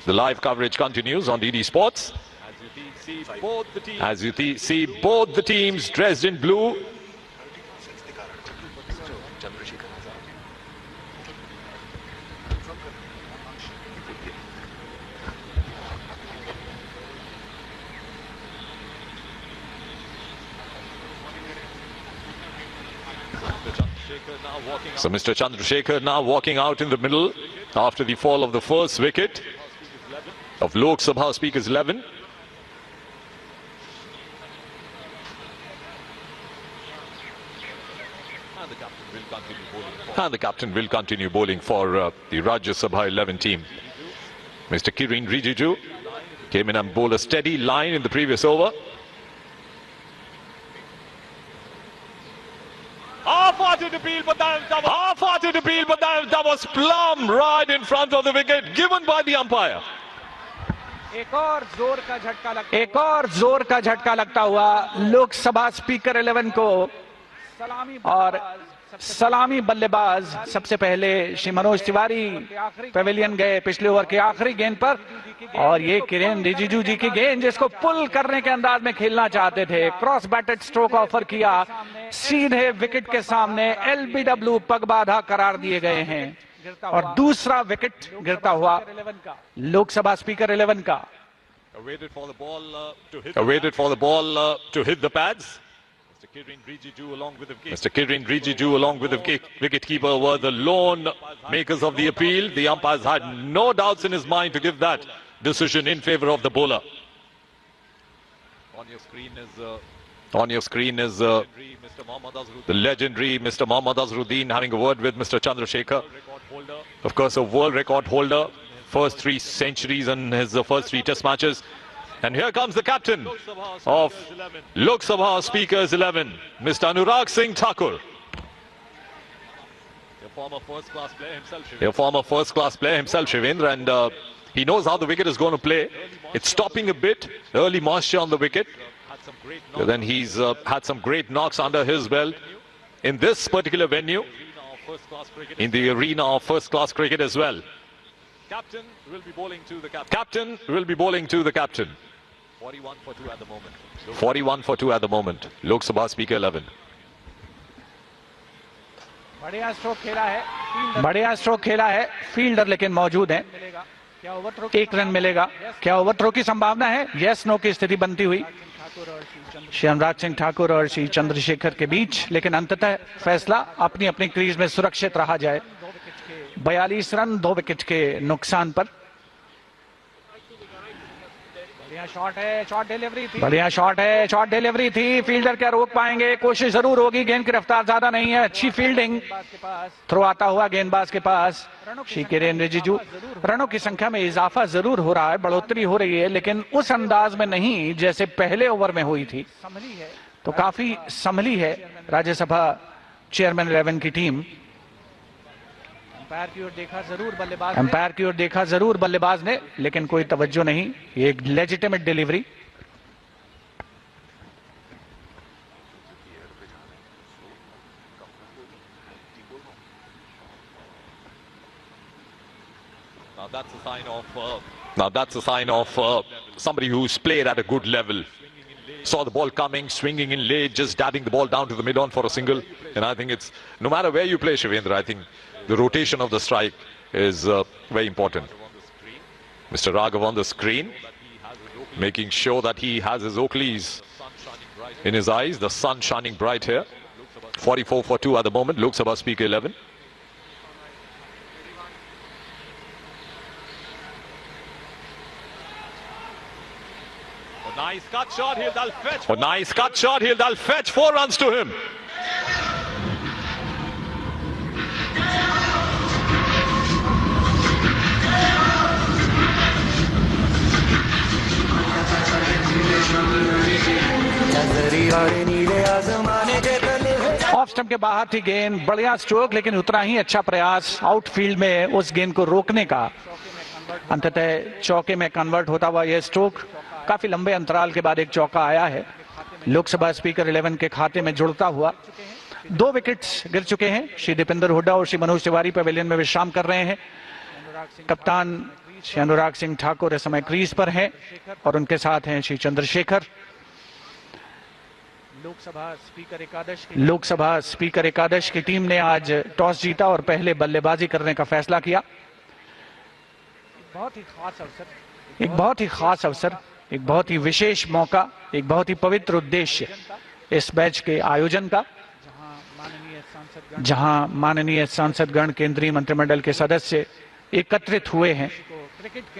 The live coverage continues on DD Sports. As you see both the teams dressed in blue. So Mr. Chandrasekhar now walking out in the middle after the fall of the first wicket of Lok Sabha Speaker's 11. And the captain will continue bowling for the Rajya Sabha 11 team. Mr. Kiren Rijiju came in and bowled a steady line in the previous over. Half-hearted appeal, but that was plumb right in front of the wicket given by the umpire. एक और जोर का झटका लगता हुआ Lok Sabha speaker 11 को और सलामी बल्लेबाज सबसे पहले श्री मनोज तिवारी पवेलियन गए पिछले ओवर के आखिरी गेंद पर और ये किरेन रिजिजू जी की गेंद जिसको पुल करने के अंदाज में खेलना चाहते थे, क्रॉस बैटेड स्ट्रोक ऑफर किया, सीधे विकेट के सामने एलबीडब्ल्यू पगबाधा करार दिए गए हैं और दूसरा विकेट गिरता हुआ लोकसभा स्पीकर 11 का. Awaited for the ball to hit the pads. Mr. Kiren Rijiju along with the wicketkeeper were the lone makers of the appeal. The umpires had no doubts in his mind to give that decision in favor of the bowler. On your screen is the legendary Mr. Mohammad Azharuddin having a word with Mr. Chandrasekhar. Of course, a world record holder, first 3 centuries in his first 3 test matches. And here comes the captain of Lok Sabha Speakers 11, Mr. Anurag Singh Thakur. A former first-class player himself, Shivendra, and he knows how the wicket is going to play. It's stopping a bit, early moisture on the wicket. Then he's had some great knocks under his belt in this particular venue, in the arena of first-class cricket as well. Captain will be bowling to the captain. 41 for 2 at the moment. 41 for 2 at the moment. Lok Sabha Speaker 11. बढ़िया stroke खेला है fielder लेकिन मौजूद है. एक run मिलेगा. क्या overthrow की संभावना है? यस नो की स्थिति बनती हुई श्री अनुराग सिंह ठाकुर और श्री चंद्रशेखर के बीच, लेकिन अंततः फैसला अपनी अपनी क्रीज में सुरक्षित रहा जाए. 42 रन 2 विकेट के नुकसान पर. बढ़िया शॉट है, शॉट डिलीवरी थी. फील्डर क्या रोक पाएंगे? कोशिश जरूर होगी. गेंद की रफ्तार ज्यादा नहीं है. अच्छी फील्डिंग. थ्रो आता हुआ गेंदबाज के पास श्री किरेन रिजिजू. रनों की संख्या में इजाफा जरूर हो रहा है, बढ़ोतरी हो रही है, लेकिन उस अंदाज में नहीं जैसे पहले ओवर में हुई थी. तो काफी संभली है राज्यसभा चेयरमैन 11 की टीम. अंपायर की ओर देखा जरूर बल्लेबाज ने, लेकिन कोई तवज्जो नहीं. ये एक legitimate delivery. Now that's a sign of somebody who's played at a good level. Saw the ball coming, swinging in late, just dabbing the ball down to the mid-on for a single. And I think it's, no matter where you play, Shivendra, I think the rotation of the strike is very important. Mr. Raghav on the screen, making sure that he has his Oakleys in his eyes. The sun shining bright here. 44 for 2 at the moment. Lok Sabha Speaker 11. A nice cut shot, he'll fetch 4 runs to him. Off stump के बाहर थी गेंद. बढ़िया stroke, लेकिन उतना ही अच्छा प्रयास outfield में उस गेंद को रोकने का. अंततः चौके में कन्वर्ट होता हुआ यह स्ट्रोक काफी लंबे अंतराल के बाद एक चौका आया है. लोकसभा स्पीकर 11 के खाते में जुड़ता हुआ 2 विकेट्स गिर चुके हैं. श्री दीपेंद्र हुड्डा और श्री मनोज तिवारी पवेलियन में विश्राम कर रहे हैं. कप्तान श्री अनुराग सिंह ठाकुर इस समय क्रीज पर हैं और उनके साथ हैं श्री चंद्रशेखर। लोकसभा स्पीकर एकादश की टीम ने आज टॉस जीता और पहले बल्लेबाजी करने का फैसला किया। एक बहुत ही खास अवसर, एक बहुत ही विशेष मौका, एक बहुत ही पवित्र उद्देश्य इस मैच के आयोजन का, जहां माननीय सांसदगण, केंद्रीय मंत्रिमंडल के सदस्य एकत्रित हुए हैं।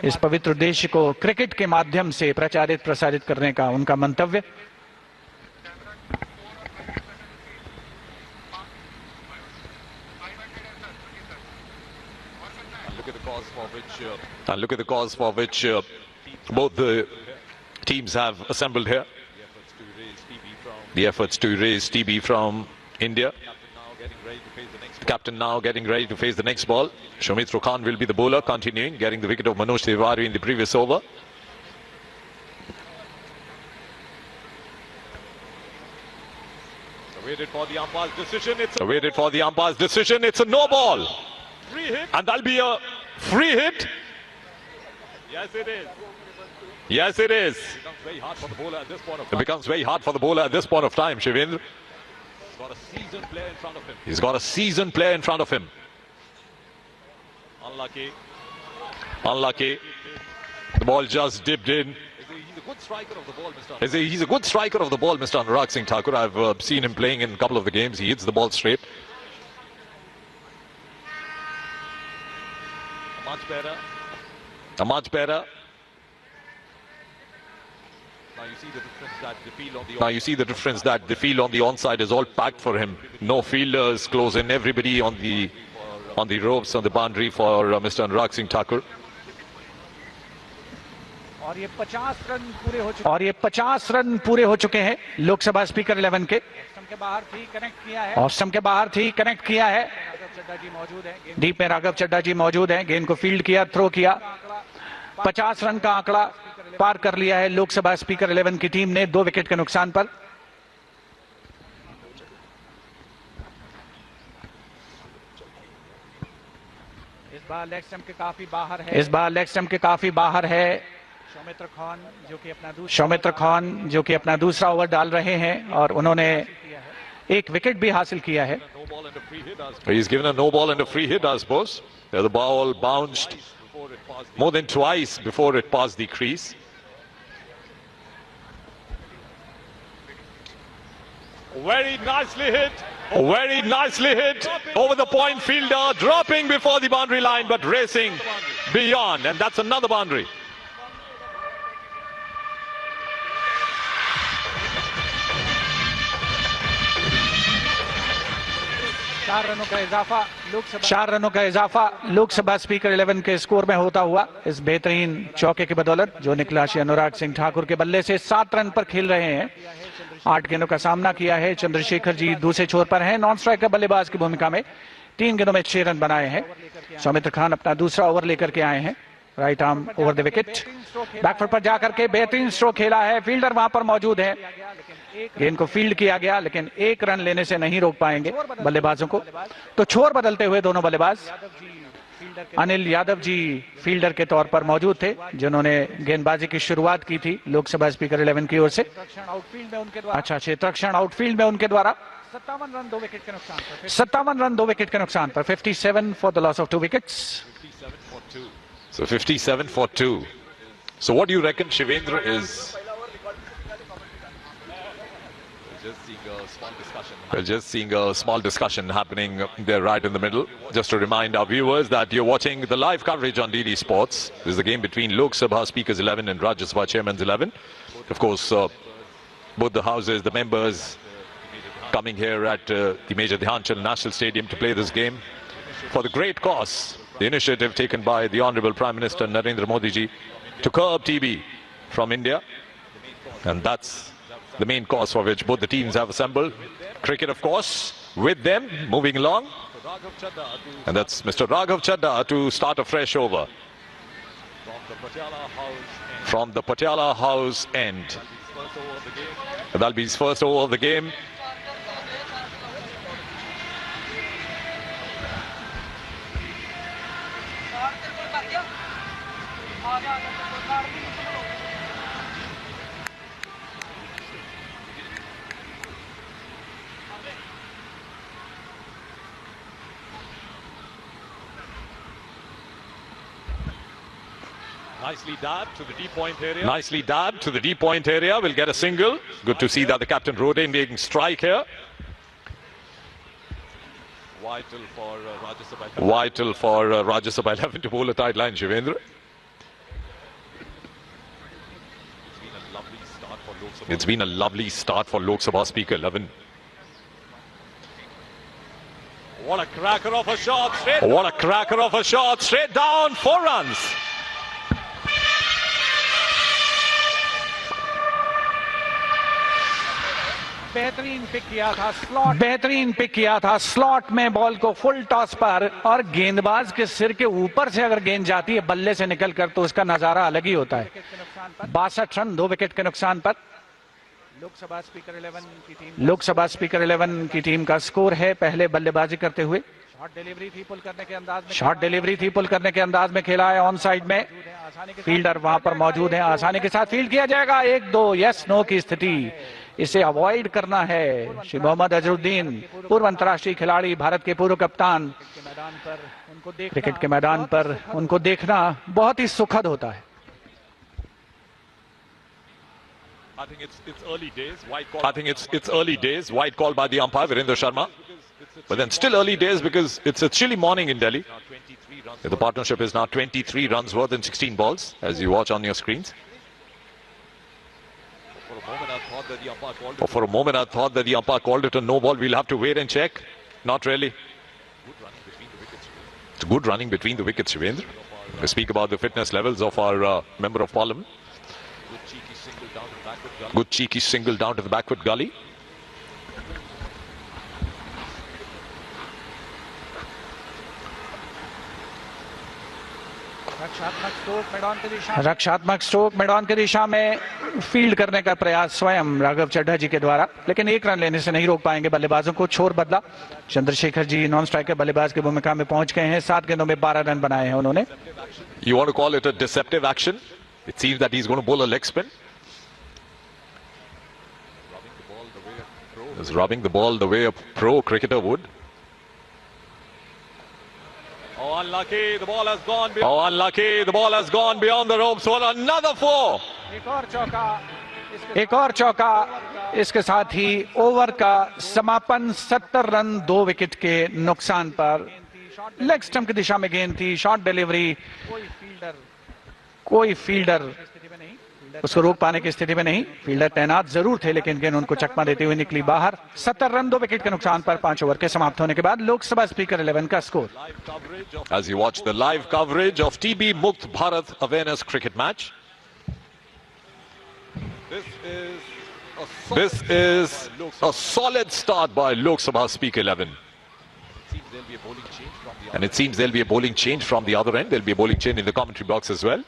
इस पवित्र उद्देश्य को क्रिकेट के माध्यम से प्रसारित करने का उनका मंतव्य। Look at the cause for which both the teams have assembled here. The efforts to raise TB from India. The captain now getting ready to face the next ball. Soumitra Khan will be the bowler, continuing, getting the wicket of Manoj Tiwari in the previous over. Awaited for the umpire's decision. It's a no ball. Free hit. And that'll be a free hit. Yes, it is. Yes, it is. It becomes very hard for the bowler at this point of time. It becomes very hard for the bowler at this point of time, Shivendra. He's got a seasoned player in front of him. He's got a seasoned player in front of him. Unlucky. Unlucky. The ball just dipped in. He's a good striker of the ball, Mr. He's a good striker of the ball, Mr. Anurag Singh Thakur. I've seen him playing in a couple of the games. He hits the ball straight. Much better. Much better. Now you see the difference that the field on the onside is all packed for him. No fielders close in. Everybody on the ropes, on the boundary for Mr. Anurag Singh Thakur. और ये 50 run पूरे हो चुके हैं Lok Sabha speaker 11 के। Off stump के बाहर थी, कनेक्ट किया है। डीप में राघव चड्ढा जी मौजूद हैं। गेंद को फील्ड किया, थ्रो किया। 50 रन का आंकड़ा पार कर लिया है लोकसभा स्पीकर 11 की टीम ने 2 विकेट के नुकसान पर। इस बार लेग स्टंप के काफी बाहर है। सौमित्र खान जो कि अपना दूसरा ओवर डाल रहे हैं और उन्होंने एक विकेट भी हासिल किया है। He's given a no ball and a free hit, I suppose. The ball bounced more than twice before it passed the crease. Very nicely hit over the point fielder, dropping before the boundary line but racing beyond, and that's another boundary. चार रनों का इजाफा Lok Sabha speaker 11 के score में होता हुआ इस बेहतरीन चौके की बदौलत जो निकला श्री अनुराग सिंह ठाकुर के बल्ले से। 7 रन पर खेल रहे हैं। 8 गेंदों का सामना किया है। चंद्रशेखर जी दूसरे छोर पर हैं, नॉन स्ट्राइकर बल्लेबाज की भूमिका में। 3 गेंदों में 6 रन बनाए हैं। सौमित्र खान अपना दूसरा ओवर लेकर के आए हैं। Right arm over the wicket, back foot पर जाकर के बेहतरीन स्ट्रोक खेला है। फील्डर वहां पर मौजूद है। गेंद को फील्ड किया गया लेकिन 1 रन लेने से नहीं रोक पाएंगे बल्लेबाजों को। तो छोर बदलते हुए दोनों बल्लेबाज। अनिल यादव जी फील्डर के तौर पर मौजूद थे जिन्होंने गेंदबाजी की शुरुआत की थी लोकसभा स्पीकर 11 की ओर से। अच्छा, क्षेत्ररक्षण आउटफील्ड में उनके द्वारा 57 रन 2 विकेट के नुकसान पर। 57 for the loss of 2 wickets. So 57 for 2. So what do you reckon, Shivendra, is... We're just seeing a small discussion happening there right in the middle. Just to remind our viewers that you're watching the live coverage on DD Sports. This is the game between Lok Sabha Speakers 11 and Rajya Sabha Chairman's 11. Of course, both the houses, the members coming here at the Major Dhyan Chand National Stadium to play this game for the great cause. The initiative taken by the Honorable Prime Minister Narendra Modi ji to curb TB from India. And that's the main cause for which both the teams have assembled. Cricket, of course, with them, moving along. And that's Mr. Raghav Chadda to start a fresh over. From the Patiala House end. And that'll be his first over of the game. Nicely dabbed to the deep point area. Nicely dabbed to the deep point area. Will get a single. Good to see that the captain rode in making strike here. Vital for Rajya Sabha 11. Vital for Rajya Sabha 11 to bowl a tight line, Shivendra. It's been a lovely start for Lok Sabha Speaker 11. What a cracker of a shot. What a cracker of a shot. Straight down. 4 runs. बेहतरीन pick किया था slot में ball को full toss पर, और गेंदबाज के सिर के ऊपर से अगर गेंद जाती है बल्ले से निकलकर तो उसका नजारा अलग ही होता है। 62 रन 2 विकेट के नुकसान पर लोकसभा स्पीकर 11 की टीम का स्कोर है। पहले बल्लेबाजी करते हुए शॉर्ट डिलीवरी थी पुल करने के अंदाज में खेला है ऑन साइड में। फील्डर वहां पर मौजूद है, आसानी के साथ फील्ड किया जाएगा। 1-2 यस नो की स्थिति, इसे अवॉइड करना है। श्री मोहम्मद अजरुद्दीन पूर्व अंतर्राष्ट्रीय खिलाड़ी, भारत के पूर्व कप्तान, क्रिकेट के मैदान पर उनको देखना बहुत ही सुखद होता है। I think it's early days. I think it's early days. Wide call by the umpire Virendra Sharma, but then still early days because it's a chilly morning in Delhi. The partnership is now 23 runs worth in 16 balls, as you watch on your screens. For a moment, I thought that the umpire called it a no ball. We'll have to wait and check. Not really. It's good running between the wickets, Shivendra. We speak about the fitness levels of our member of parliament. Good cheeky single down to the backward gully. रक्षात्मक stroke मैदान की दिशा में field करने का प्रयास स्वयं राघव चड्ढा जी के द्वारा, लेकिन 1 रन लेने से नहीं रोक पाएंगे बल्लेबाजों को। छोर बदला, चंद्रशेखर जी नॉन स्ट्राइकर बल्लेबाज की भूमिका में पहुंच गए हैं। 7 गेंदों में 12 रन बनाए हैं उन्होंने। You want to call it a deceptive action? It seems that he's going to bowl a leg spin. He's rubbing the ball the way a pro cricketer would. Oh, unlucky. The ball has gone beyond. Oh, unlucky. The ball has gone beyond the ropes. What another 4. एक और चौका, इसके साथ ही over का समापन। 70 run 2 wicket के नुकसान पर। लेग स्टंप की दिशा में गेंद थी, शॉर्ट डिलीवरी, कोई फील्डर उसको रोक पाने की स्थिति में नहीं। फील्डर तैनात जरूर थे लेकिन गेंद उनको चकमा देते हुए निकली बाहर। 70 रन 2 विकेट के नुकसान पर 5 ओवर के समाप्त होने के बाद लोकसभा स्पीकर 11 का score. As you watch the live coverage of TB Mukt Bharat awareness cricket match, this is a solid start by Lok Sabha Speaker 11, and it seems there'll be a bowling change from the other end. There'll be a bowling change in the commentary box as well.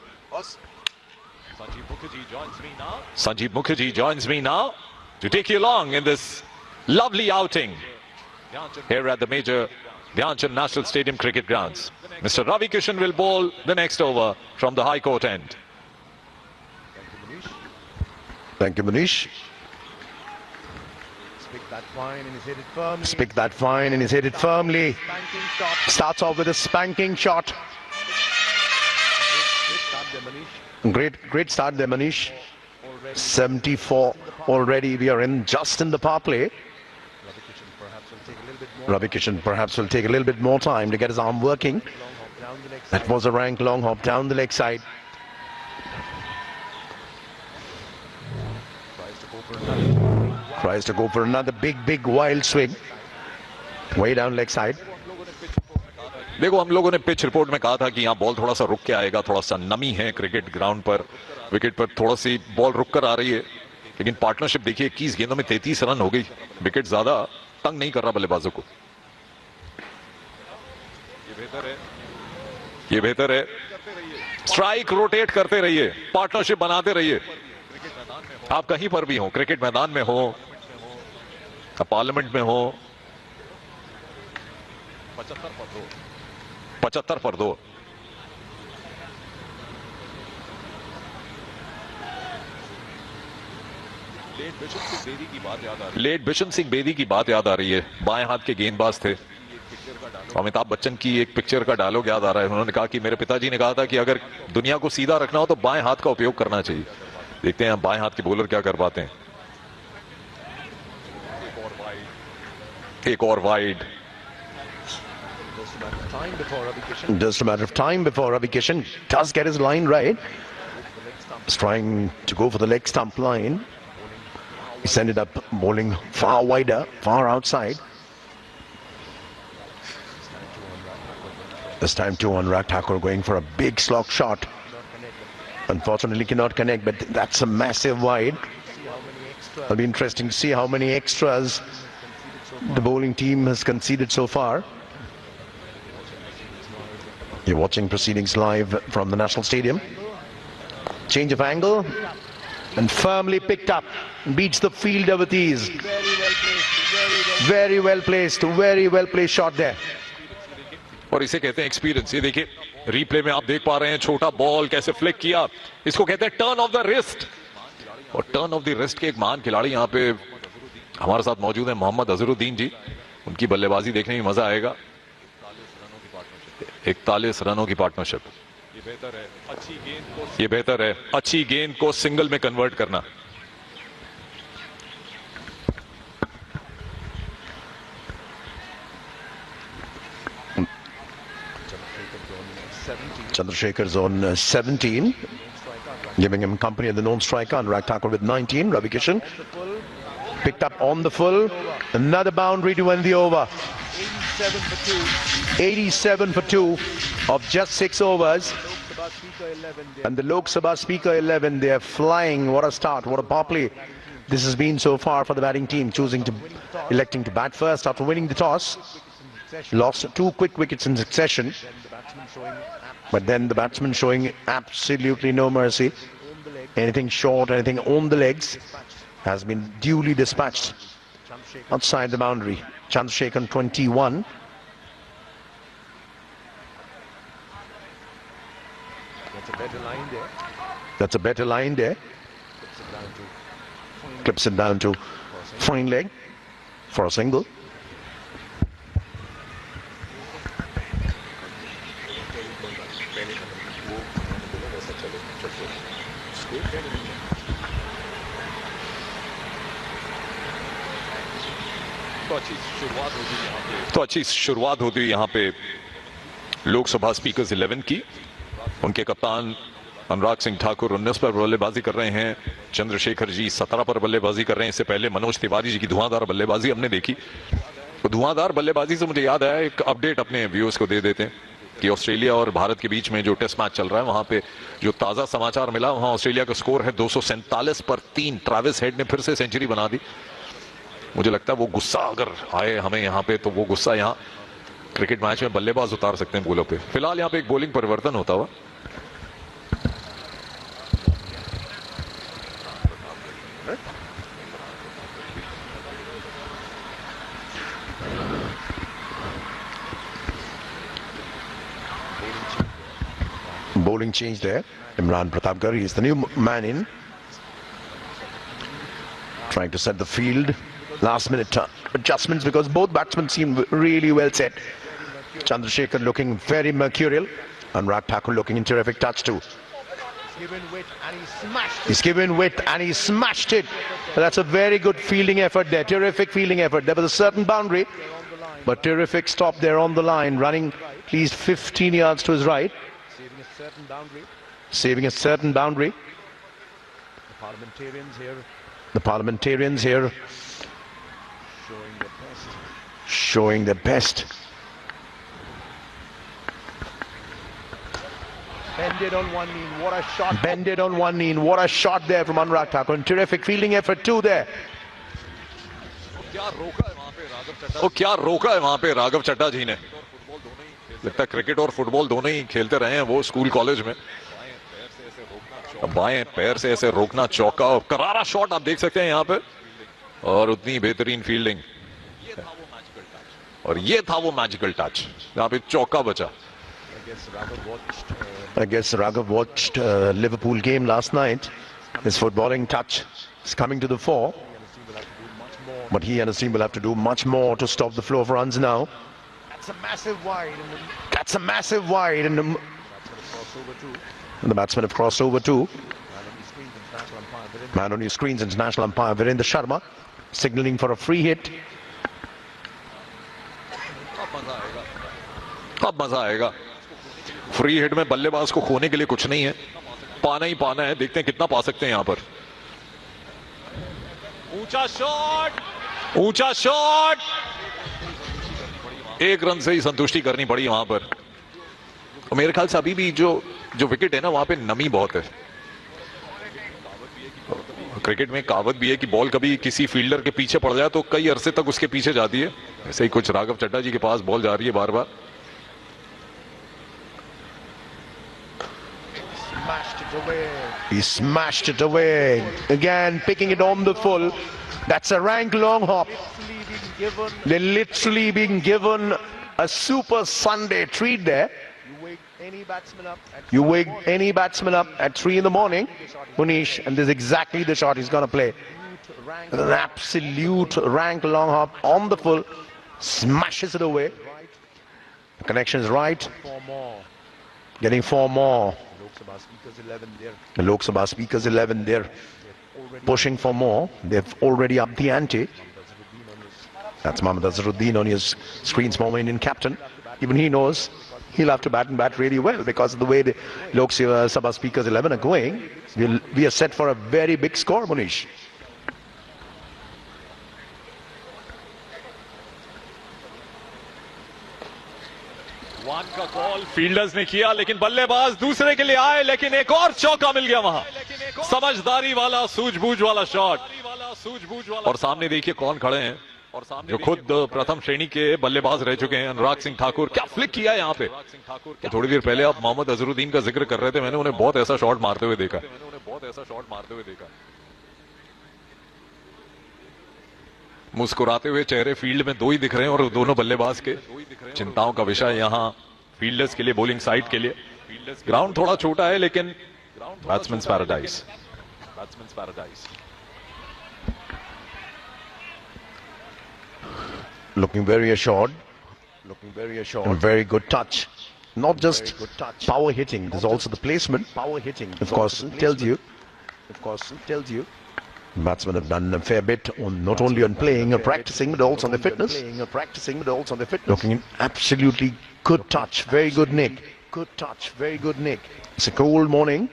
Sanjeev Mukherjee joins me now to take you along in this lovely outing here at the major Dhyan Chand National Stadium cricket grounds. Mr. Ravi Kishan will bowl the next over from the High Court end. Thank you, Manish. Spick that fine and he's hit it firmly. Starts off with a spanking shot. Great start there, Manish. 74 already. We are just in the power play. Ravi Kishan perhaps will take a little bit more time to get his arm working. That was a rank long hop down the leg side. Tries to go for another big wild swing. Way down leg side. देखो, हम लोगों ने pitch report में कहा था कि यहाँ ball थोड़ा सा रुक के आएगा, थोड़ा सा नमी है क्रिकेट ग्राउंड पर, विकेट पर थोड़ा सी बॉल रुक कर आ रही है, लेकिन पार्टनरशिप देखिए 21 गेंदों में 33 रन हो गई। विकेट ज्यादा तंग नहीं कर रहा बल्लेबाजों को। ये बेहतर है। स्ट्राइक रोटेट करते रहिए, पार्टनरशिप बनाते रहिए। आप कहीं पर भी हो, क्रिकेट मैदान में हो, पार्लियामेंट में हो, 75 पर 2। लेट बिशन सिंह बेदी की बात याद आ रही है। बाएं हाथ के गेंदबाज थे। अमिताभ बच्चन की एक पिक्चर का डायलॉग याद आ रहा है। उन्होंने कहा कि मेरे पिताजी ने कहा था कि अगर दुनिया को सीधा रखना हो तो बाएं हाथ का उपयोग करना चाहिए। देखते हैं बाएं हाथ के बॉलर क्या कर पाते हैं। एक और wide. Just a matter of time before Ravi Kishan does get his line right. He's trying to go for the leg stump line. He's ended up bowling far wider, far outside. This time too Anurag Thakur going for a big slog shot. Unfortunately cannot connect, but that's a massive wide. It'll be interesting to see how many extras the bowling team has conceded so far. You're watching proceedings live from the National Stadium. Change of angle and firmly picked up. Beats the fielder with ease. Very well placed shot there. और इसे कहते हैं experience. ये देखिए replay में आप देख पा रहे हैं छोटा बॉल कैसे फ्लिक किया। इसको कहते हैं टर्न ऑफ द रिस्ट। और टर्न ऑफ द रिस्ट के एक महान खिलाड़ी यहाँ पे हमारे साथ मौजूद है, मोहम्मद अजहरुद्दीन जी। उनकी बल्लेबाजी देखने में मजा आएगा। 41 रनों की पार्टनरशिप। ये बेहतर है अच्छी गेंद को सिंगल में कन्वर्ट करना। Chandrasekhar's on 17, giving him company at the known striker. Anurag Thakur with 19. Ravi Kishan picked up on the full. Another boundary to end the over. 87 for 2 of just 6 overs. And the Lok Sabha Speaker 11, they are flying. What a start, what a power play this has been so far for the batting team, electing to bat first after winning the toss. Lost 2 quick wickets in succession. But then the batsman showing absolutely no mercy. Anything short, anything on the legs has been duly dispatched outside the boundary. Chandrasekhar 21. That's a better line there. Clips it down to fine leg for a single. तो अच्छी शुरुआत होती है यहाँ पे Lok Sabha speakers 11 की। उनके कप्तान अनुराग सिंह ठाकुर 19 पर बल्लेबाजी कर रहे हैं। चंद्रशेखर जी 17 पर बल्लेबाजी कर रहे हैं। इससे पहले मनोज तिवारी जी की धुआंधार बल्लेबाजी हमने देखी। तो धुआंधार बल्लेबाजी से मुझे याद आया, एक अपडेट अपने व्यूअर्स को दे देते हैं कि ऑस्ट्रेलिया और भारत के बीच में जो टेस्ट मैच चल रहा है वहां पे जो ताजा समाचार मिला, वहां ऑस्ट्रेलिया का स्कोर है 247 पर 3। ट्रेविस हेड ने फिर से सेंचुरी बना दी। मुझे लगता है वो गुस्सा अगर आए हमें यहाँ पे तो वो गुस्सा यहाँ क्रिकेट मैच में बल्लेबाज उतार सकते हैं बॉलों पे। फिलहाल यहाँ पे एक बॉलिंग परिवर्तन होता हुआ। Bowling change there. Imran Pratapgarh, he is the new man in. Trying to set the field. Last minute adjustments because both batsmen seem really well set. Chandrasekhar looking very mercurial. Anurag Thakur looking in terrific touch too. He's given width and he smashed it. That's a very good fielding effort there. Terrific fielding effort. There was a certain boundary, but terrific stop there on the line. Running at least 15 yards to his right. Saving a certain boundary. The parliamentarians here showing their best. Bended on one knee, what a shot. Bended on one knee, what a shot there from Anurag Thakur. And terrific fielding effort too there. क्या रोका है वहां पे राघव चड्ढा जी ने। लगता है cricket और football दोनों ही खेलते रहे हैं वो स्कूल कॉलेज में। बाएं पैर से ऐसे रोकना, चौका और करारा शॉट आप देख सकते हैं यहाँ पे, और उतनी बेहतरीन फील्डिंग। और ये था वो मैजिकल टच यहाँ पे चौका बचा। I guess Raghav watched Liverpool game last night His footballing touch is coming to the fore. But he and his team will have to do much more to stop the flow of runs now. That's a massive wide. That's a massive wide. And the batsmen have crossed over too. Man on your screens, international umpire Virendra Sharma signalling for a free hit. अब मजा आएगा. Free hit में बल्लेबाज को खोने के लिए कुछ नहीं है, पाना ही पाना है. देखते हैं कितना पा सकते हैं यहां पर. ऊंचा शॉट, ऊंचा शॉट. एक रन से ही संतुष्टि करनी पड़ी वहां पर. और मेरे ख्याल से अभी भी जो विकेट है ना, वहां पे नमी बहुत है. क्रिकेट में कहावत भी है कि बॉल कभी किसी फील्डर के पीछे पड़ जाए तो कई अरसे तक उसके पीछे जाती है. ऐसे ही कुछ राघव चड्ढा जी के पास बॉल जा रही है बार बार. He smashed it away. Again, picking it on the full. That's a rank long hop. They're literally being given a super Sunday treat there. You wake any batsman up at 3 in the morning, Munish, and this is exactly the shot he's going to play. An absolute rank long hop on the full. Smashes it away. The connection is right. Getting 4 more. The Lok Sabha Speakers 11 there, pushing for more. They've already upped the ante. That's Mohammad Azharuddin on his screens, former Indian captain. Even he knows he'll have to bat and bat really well because of the way the Lok Sabha Speakers 11 are going. We are set for a very big score, Munish. One का call fielders ने किया, लेकिन बल्लेबाज दूसरे के लिए आए, लेकिन एक और चौका मिल गया वहां. समझदारी वाला, सूझबूझ वाला शॉट. और सामने देखिए कौन खड़े हैं, जो खुद प्रथम श्रेणी के बल्लेबाज रह चुके हैं. अनुराग सिंह ठाकुर. क्या फ्लिक किया है यहाँ पे. थोड़ी देर पहले आप मोहम्मद अजहरुद्दीन का जिक्र कर रहे थे, मैंने उन्हें बहुत ऐसा शॉट मारते हुए देखा. मुस्कुराते हुए चेहरे फील्ड में 2 ही दिख रहे हैं और दोनों बल्लेबाज के चिंताओं का विषय यहां फील्डर्स के लिए, बॉलिंग साइड के लिए. ग्राउंड थोड़ा छोटा है लेकिन batsmen paradise. Looking very assured. And very good touch. Not just power hitting, there's also the placement. Of course, it tells you. Batsmen have done a fair bit on not only on playing or practicing, but also on their fitness. Looking in absolutely good touch, very good nick. It's a cold morning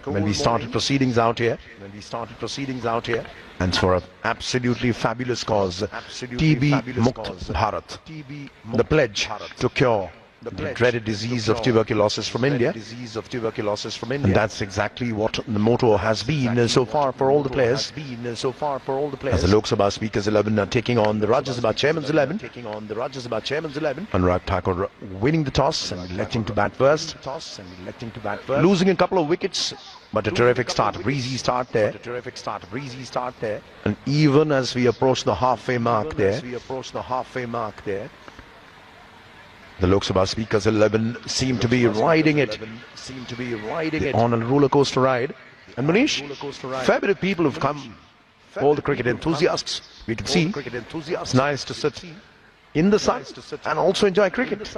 when we started proceedings out here. And it's for an absolutely fabulous cause, TB Mukt Bharat, the pledge to cure the dreaded disease of tuberculosis from India. And that's exactly what the motto has been so far for all the players. As the Lok Sabha Speakers 11 are taking on the Rajya Sabha Chairman's 11. Anurag Thakur winning the toss and electing to bat first. Losing a couple of wickets, but a terrific start, a breezy start there. And even as we approach the halfway mark there, the Lok Sabha Speakers 11 seem to be riding it. On a roller coaster ride. And Manish, fair bit of people have come, all the cricket enthusiasts, we can see. It's nice to sit in the sun and also enjoy cricket.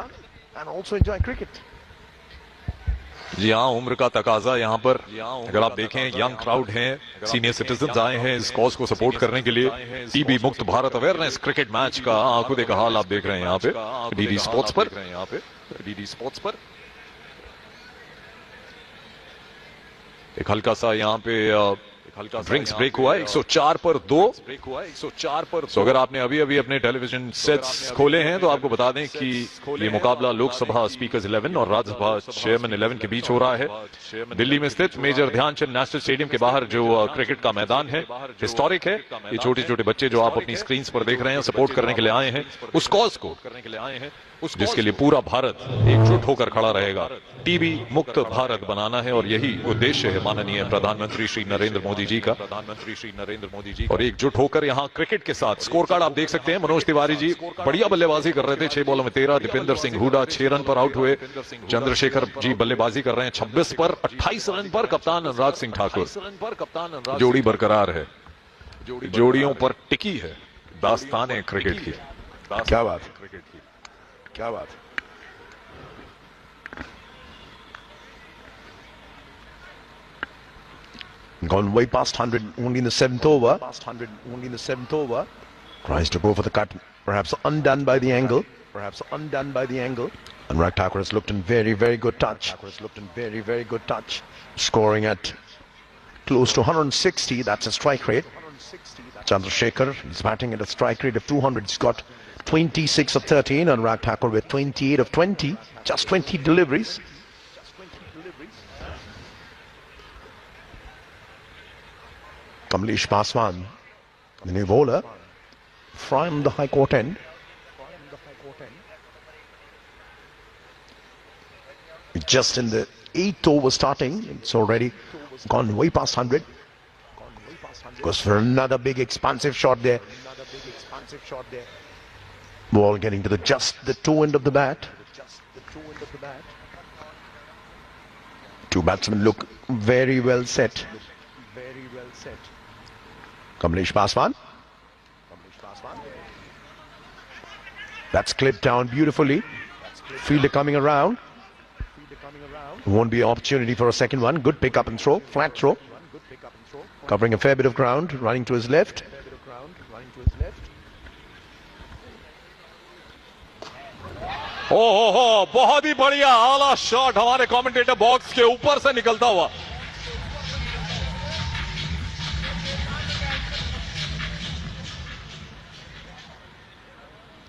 जी हाँ, उम्र का तकाजा यहाँ पर. अगर आप देखें young crowd हैं, सीनियर सिटीजन्स आए हैं इस कॉज को सपोर्ट करने के लिए. टीबी मुक्त भारत अवेयरनेस क्रिकेट मैच का आंखों देखा हाल आप देख रहे हैं यहाँ पे डीडी स्पोर्ट्स पर. एक हल्का सा यहाँ पे ड्रिंक्स ब्रेक हुआ है. 104 पर 2. तो अगर आपने अभी अभी अपने टेलीविजन सेट्स खोले हैं तो आपको बता दें कि ये मुकाबला लोकसभा स्पीकर्स 11 और राज्यसभा चेयरमैन 11 के बीच हो रहा है. दिल्ली में स्थित मेजर ध्यानचंद नेशनल स्टेडियम के बाहर जो क्रिकेट का मैदान है, हिस्टोरिक है. ये छोटे छोटे बच्चे जो आप अपनी स्क्रीन पर देख रहे हैं, सपोर्ट करने के लिए आए हैं उस कॉज को. जिसके लिए पूरा भारत एकजुट होकर खड़ा रहेगा। टीबी मुक्त भारत बनाना है और यही उद्देश्य है माननीय प्रधानमंत्री श्री नरेंद्र मोदी जी का। और एकजुट होकर यहां क्रिकेट के साथ स्कोर कार्ड आप देख सकते हैं। मनोज तिवारी जी बढ़िया बल्लेबाजी कर रहे थे, 6 बॉलों में 13। दीपेंद्र सिंह हुडा 6 रन पर आउट हुए। चंद्रशेखर जी बल्लेबाजी कर रहे हैं 26 पर 28 रन पर। कप्तान अनुराग सिंह ठाकुर। जोड़ी बरकरार है, जोड़ियों पर टिकी है दास्ताने क्रिकेट की। क्या बात है, क्रिकेट की क्या बात है। Gone way past 100 only in the 7th over. Tries to go for the cut, perhaps undone by the angle. Anurag Thakur has looked in very, very good touch. Scoring at close to 160. That's a strike rate. Chandrasekhar is batting at a strike rate of 200. He's got 26 of 13. Anurag Thakur with 28 of 20. Just 20 deliveries. Kamlesh Paswan, the new bowler from the High Court end. Just in the 8th over starting, it's already gone way past 100. Goes for another big expansive shot there. Ball getting to just the toe end of the bat. Two batsmen look very well set. Kamlesh Paswan. That's clipped down beautifully. Fielder coming around. Won't be an opportunity for a second one. Good pick up and throw. Flat throw. Covering a fair bit of ground. Running to his left. हो बहुत ही बढ़िया आला shot हमारे commentator box के ऊपर से निकलता हुआ।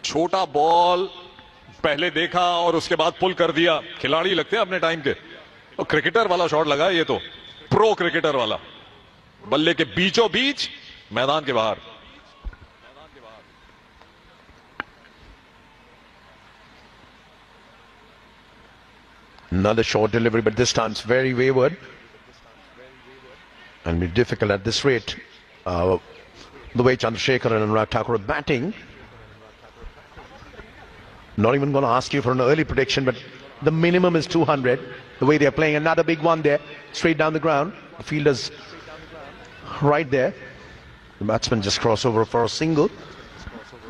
छोटा बॉल पहले देखा और उसके बाद पुल कर दिया। खिलाड़ी लगते हैं अपने टाइम के। और क्रिकेटर वाला शॉट लगा ये तो प्रो क्रिकेटर वाला। बल्ले के बीचों बीच मैदान के बाहर। Another short delivery, but this time it's very wayward and be difficult at this rate. The way Chandrasekhar and Anurag Thakur are batting. Not even going to ask you for an early prediction, but the minimum is 200. The way they're playing, another big one there, straight down the ground. The fielder's right there. The batsman just cross over for a single.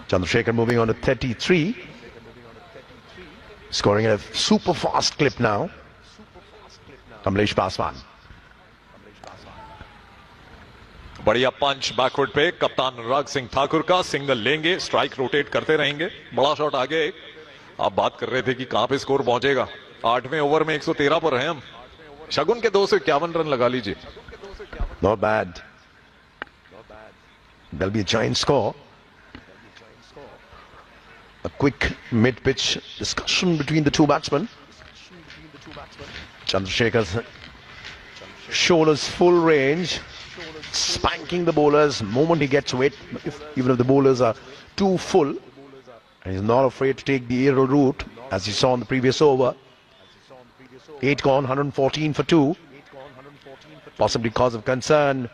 Chandrasekhar moving on to 33. Scoring a super fast clip now. Kamlesh Paswan. बढ़िया पंच backward पे कप्तान अनुराग सिंह ठाकुर का। Single लेंगे, strike rotate करते रहेंगे। बड़ा shot आगे। आप बात कर रहे थे कि कहां पे स्कोर पहुंचेगा। 8वें ओवर में 113 पर हैं हम। शगुन के 251 रन लगा लीजिए। Not bad. There'll be a giant score. A quick mid-pitch discussion between the two batsmen. Chandrasekhar's shoulders full range, spanking the bowlers moment he gets wet. Even if the bowlers are too full, and he's not afraid to take the aerial route, as you saw in the previous over. 8 gone, 114 for 2. Possibly cause of concern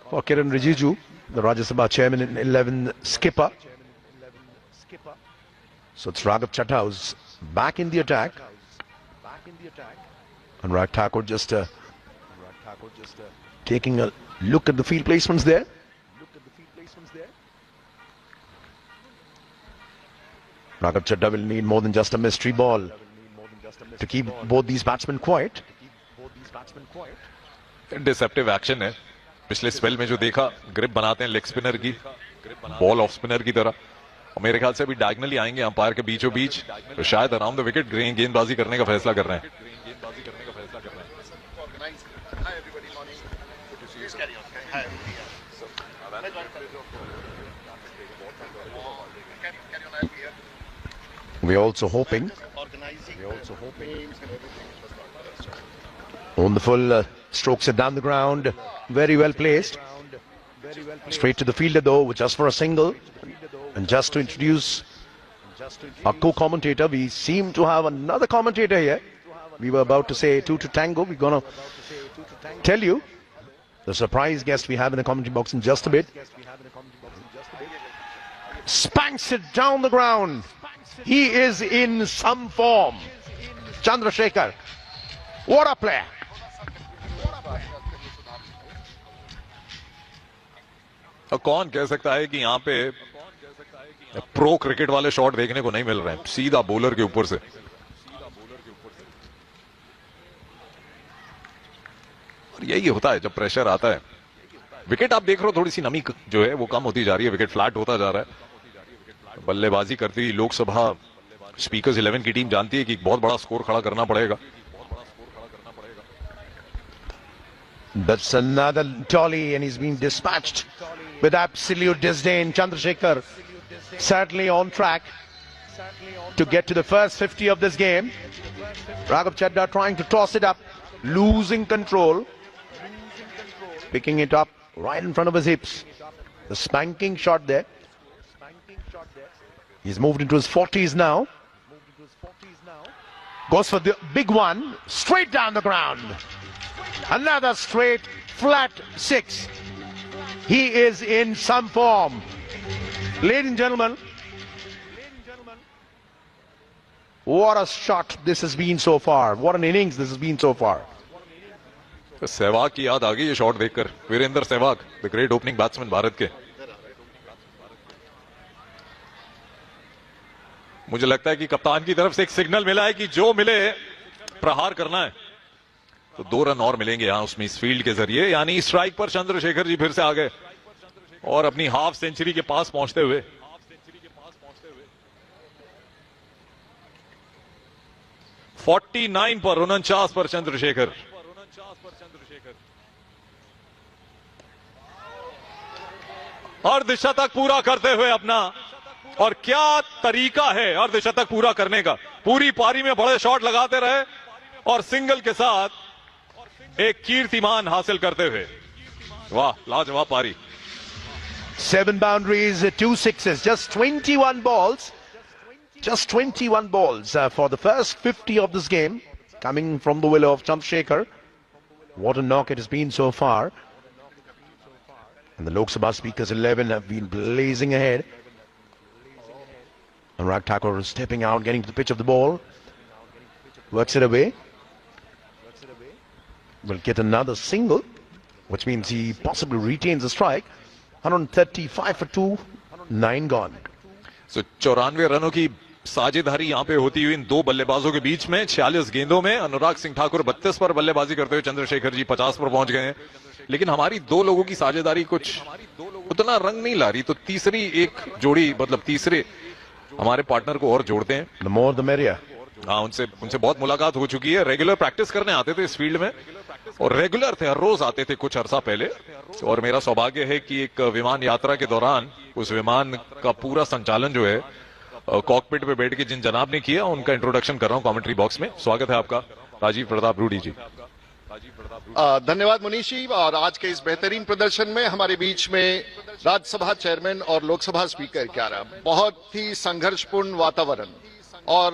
for Kiran Rijiju, the Rajya Sabha chairman and 11 skipper. So it's Raghav Chadha back in the attack. And Anurag Thakur just taking a look at the field placements there. Raghav Chadha will need more than just a mystery ball to keep both these batsmen quiet. Deceptive action है। पिछले spell में जो देखा, grip बनाते हैं leg spinner की, ball off spinner की तरह। और मेरे ख्याल से अभी डायगनली आएंगे अंपायर के बीचों बीच, तो शायद अराउंड द विकेट गेंदबाजी करने का फैसला कर रहे हैं। We're also hoping on the full strokes are down the ground, very well placed. Straight to the fielder though, just for a single, and just to introduce our co-commentator. We seem to have another commentator here. We were about to say two to tango. We're going to tell you the surprise guest we have in the commentary box in just a bit. Spanks it down the ground. He is in some form. Chandrasekhar. What a player. कौन कह सकता है कि यहाँ पे pro cricket वाले shot देखने को नहीं मिल रहे हैं, सीधा बॉलर के ऊपर से। और यही होता है जब प्रेशर आता है। विकेट आप देख रहे हो, थोड़ी सी नमी जो है वो कम होती जा रही है, विकेट फ्लैट होता जा रहा है। बल्लेबाजी करती हुई लोकसभा स्पीकर्स 11 की टीम जानती है कि बहुत बड़ा स्कोर खड़ा करना पड़ेगा। That's another dolly and he's been dispatched with absolute disdain. Chandrasekhar certainly on track to get to the first 50 of this game. Raghav Chadda trying to toss it up, losing control, picking it up right in front of his hips. The spanking shot there. He's moved into his 40s now. Goes for the big one, straight down the ground. Another straight flat six. He is in some form. Ladies and gentlemen, what a shot this has been so far. What an innings this has been so far. Sehwag की याद आ गई ये shot देखकर। Virender Sehwag, the great opening batsman Bharat के। मुझे लगता है कि कप्तान की तरफ से एक सिग्नल मिला है कि जो मिले प्रहार करना है। तो 2 रन और मिलेंगे यहां उसमें इस फील्ड के जरिए, यानी स्ट्राइक पर चंद्रशेखर जी फिर से आ गए और अपनी हाफ सेंचुरी के पास पहुंचते हुए। $49 पर 49 पर चंद्रशेखर। अर्धशतक पूरा करते हुए अपना, और क्या तरीका है अर्धशतक पूरा करने का। पूरी पारी में बड़े शॉट लगाते रहे और सिंगल के साथ एक कीर्तिमान हासिल करते हुए। वाह, लाजवाब पारी। 7 boundaries, 2 sixes, just 21 balls. Just 21 balls for the first 50 of this game, coming from the willow of Chandrasekhar. What a knock it has been so far. And the Lok Sabha speakers 11 have been blazing ahead. Anurag Thakur is stepping out, getting to the pitch of the ball. Works it away. Will get another single, which means he possibly retains the strike. 135 for 2, 9 gone. So 94 रनों की साझेदारी यहां पे होती हुई इन 2 बल्लेबाजों के बीच में। 46 गेंदों में अनुराग सिंह ठाकुर 32 पर बल्लेबाजी करते हुए चंद्रशेखर जी 50 पर पहुंच गए हैं। लेकिन हमारी 2 लोगों की साझेदारी कुछ उतना रंग नहीं ला रही, तो तीसरी एक जोड़ी, मतलब तीसरे हमारे पार्टनर को और जोड़ते हैं। The more the merrier. हाँ, उनसे बहुत मुलाकात हो चुकी है। रेगुलर प्रैक्टिस करने आते थे इस फील्ड में और रेगुलर थे, हर रोज आते थे कुछ अरसा पहले। और मेरा सौभाग्य है कि एक विमान यात्रा के दौरान उस विमान का पूरा संचालन जो है कॉकपिट पे बैठ के जिन जनाब ने किया, उनका इंट्रोडक्शन कर रहा हूं कमेंट्री बॉक्स में। स्वागत है आपका, राजीव प्रताप रूडी जी। धन्यवाद मुनीष जी। और आज के इस बेहतरीन प्रदर्शन में हमारे बीच में राज्यसभा चेयरमैन और लोकसभा स्पीकर 11, बहुत ही संघर्षपूर्ण वातावरण, और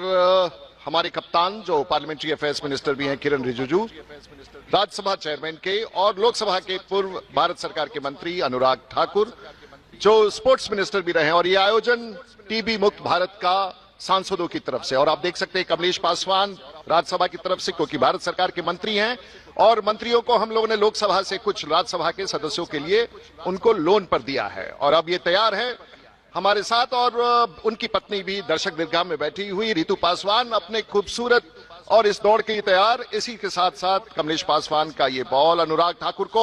हमारे कप्तान जो पार्लियामेंट्री अफेयर्स मिनिस्टर भी हैं किरण रिजिजू, राज्यसभा चेयरमैन के और लोकसभा के पूर्व भारत सरकार के मंत्री अनुराग ठाकुर जो स्पोर्ट्स मिनिस्टर भी रहे हैं। और ये आयोजन टीबी मुक्त भारत का सांसदों की तरफ से, और आप देख सकते हैं कमलेश पासवान राज्यसभा की तरफ से, क्योंकि भारत सरकार के मंत्री हैं, और मंत्रियों को हम लोगों ने लोकसभा से कुछ राज्यसभा के सदस्यों के लिए उनको लोन पर दिया है। और अब ये तैयार है हमारे साथ, और उनकी पत्नी भी दर्शक दीर्घा में बैठी हुई रितु पासवान अपने खूबसूरत और इस दौड़ के लिए तैयार। इसी के साथ साथ कमलेश पासवान का ये बॉल अनुराग ठाकुर को,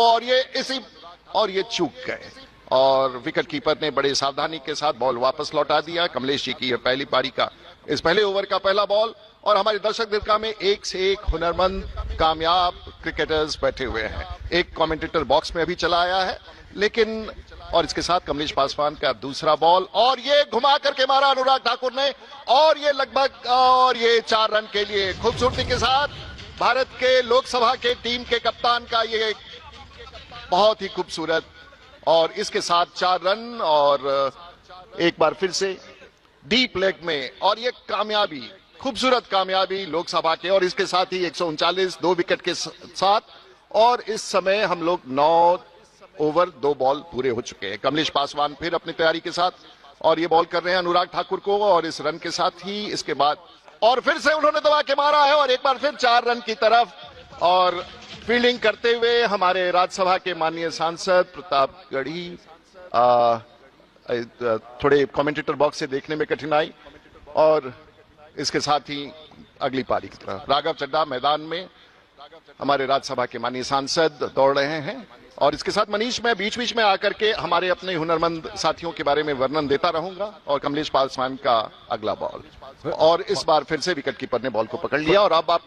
और ये चूक गए, और विकेट कीपर ने बड़े सावधानी के साथ बॉल वापस लौटा दिया। कमलेश जी की यह पहली पारी का इस पहले ओवर का पहला बॉल, और हमारे दर्शक दीर्घा में एक से एक हुनरमंद कामयाब क्रिकेटर्स बैठे हुए हैं। एक कमेंटेटर बॉक्स में अभी चला आया है, लेकिन और इसके साथ कमलेश पासवान का दूसरा बॉल, और ये घुमा करके मारा अनुराग ठाकुर ने, और ये लगभग, और ये 4 रन के लिए खूबसूरती के साथ भारत के लोकसभा के टीम के कप्तान का ये बहुत ही खूबसूरत, और इसके साथ 4 रन। और एक बार फिर से डीप लेग में, और ये कामयाबी, खूबसूरत कामयाबी लोकसभा के, और इसके साथ ही 139 2 विकेट के साथ, और इस समय हम लोग 9 ओवर 2 बॉल पूरे हो चुके हैं। कमलेश पासवान फिर अपनी तैयारी के साथ, और ये बॉल कर रहे हैं अनुराग ठाकुर को, और इस रन के साथ ही इसके बाद और फिर से उन्होंने दबा के मारा है, और एक बार फिर 4 रन की तरफ, और फील्डिंग करते हुए हमारे राज्यसभा के माननीय सांसद प्रतापगढ़ी, थोड़े कमेंटेटर बॉक्स से देखने में कठिनाई, और इसके साथ ही अगली पारी की तरफ राघव चड्ढा मैदान में हमारे राज्यसभा के माननीय सांसद दौड़ रहे हैं, और इसके साथ मनीष, मैं बीच बीच में आकर के हमारे अपने हुनरमंद साथियों के बारे में वर्णन देता रहूंगा, और कमलेश पासवान का अगला बॉल, और इस बार फिर से विकेट कीपर ने बॉल को पकड़ लिया, और अब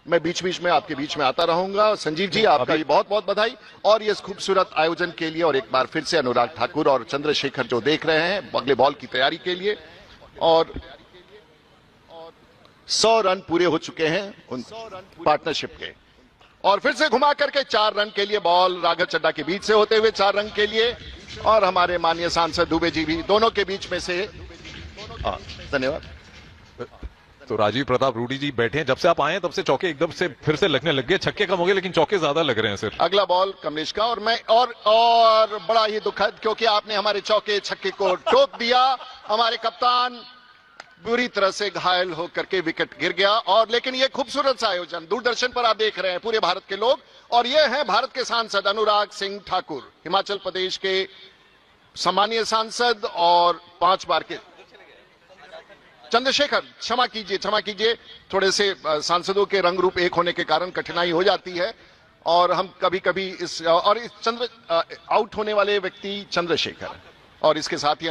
मैं बीच बीच में आपके बीच में आता रहूंगा। संजीव जी, आपका भी बहुत बहुत बधाई, और ये खूबसूरत आयोजन के लिए, और एक बार फिर से अनुराग ठाकुर और चंद्रशेखर जो देख रहे हैं अगले बॉल की तैयारी के लिए, और 100 रन पूरे हो चुके हैं उन पार्टनरशिप के, और फिर से घुमा करके 4 रन के लिए बॉल राघव चड्ढा के बीच से होते हुए 4 रन के लिए, और हमारे माननीय सांसद दुबे जी भी दोनों के बीच में से। धन्यवाद। तो राजीव प्रताप रूडी जी बैठे हैं, जब से आप आए हैं तब से चौके एकदम से फिर से लगने लग गए। छक्के कम हो गए लेकिन चौके ज्यादा लग रहे हैं सर। अगला बॉल कमलेश का, और मैं और बड़ा ही दुखद, क्योंकि आपने हमारे चौके छक्के को टोक दिया, हमारे कप्तान बुरी तरह से घायल होकर के विकेट गिर गया। और लेकिन ये खूबसूरत सा आयोजन दूरदर्शन पर आप देख रहे हैं पूरे भारत के लोग, और ये हैं भारत के सांसद अनुराग सिंह ठाकुर, हिमाचल प्रदेश के सम्मानीय सांसद, और 5 बार के चंद्रशेखर, क्षमा कीजिए, थोड़े से सांसदों के रंग रूप एक होने के कारण कठिनाई हो जाती है, और हम कभी कभी इस आउट होने वाले व्यक्ति चंद्रशेखर, और इसके साथ ही